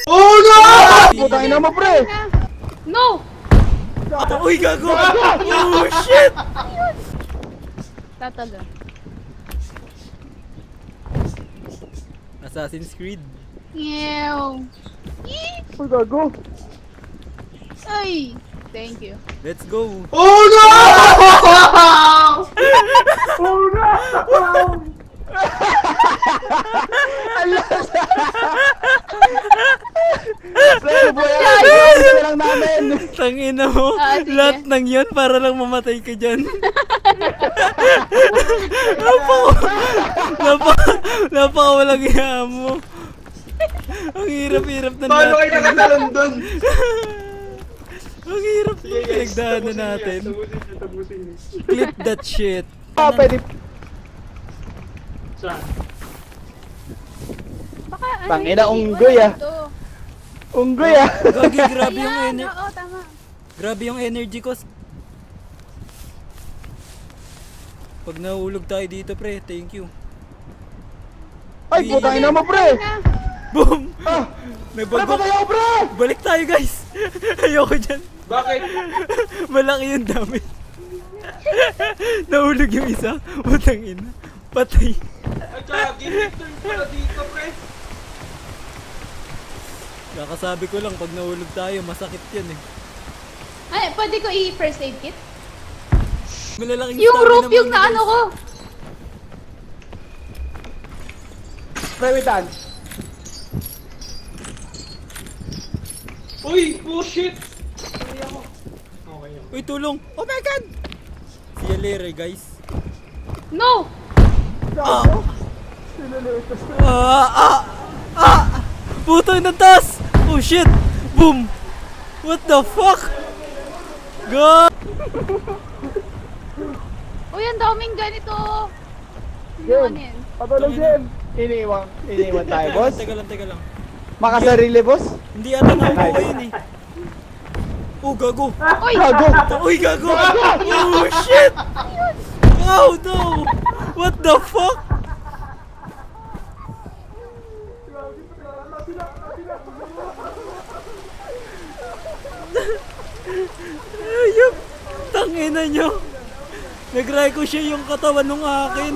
Oh no! Putang ina mo, pre! No! Uy, gago! Oh, shit! Tataga. Assassin's Creed. Ew. Uy, gago! Ay! Thank you. Let's go. Oh no! Oh no! Pre, buhay na lang namin! Tangina mo. Sige. Lahat ng yan para lang mamatay ka dyan. Napaka walang iya mo. Ang hirap-hirap na Paano kayo natin. nakatalon dun? Ang hirap na pinagdaanan natin. Tapusin niyo. Clip that shit. Pwede. Baka ano Tangina, yung unggoy, ah. ito? Unggoy ah! Gagi, grabe yung Ayan, energy. oo, tama. Grabe yung energy ko. Pag nahulog tayo dito, pre, thank you. Ay, putang ina mo, pre! Boom! Ah! May Pre, bago. patay ako, pre! Balik tayo, guys. Ayoko dyan. Bakit? Malaki yung dami. Nahulog yung isa. Putang ina. Patay. Ay, kagi, turn pala dito, pre! Kakasabi ko lang, pag nahulog tayo, masakit yan eh. Ay, pwede ko i-first aid kit? Malalaking Yung stamina rope mo yung na, naano guys. ko. Pre, wait lang. Uy, bullshit! Sorry ako. Okay ako. Uy, tulong! Oh my god! See you later, guys. No! Gago? Puto ng taas! Oh shit! Boom! What the fuck? God! Uy, ang daming ganito. Game. Ano yan? Patulog, Game. Iniwan tayo, boss. Teka lang. Makasarili, boss. Hindi ata nakuha yun eh. Oh, gago! Uy! Gago! Uy, gago! Oh shit! Oh no! What the fuck? Ayup! Tangina nyo! Nag-ricochet yung katawan ng akin.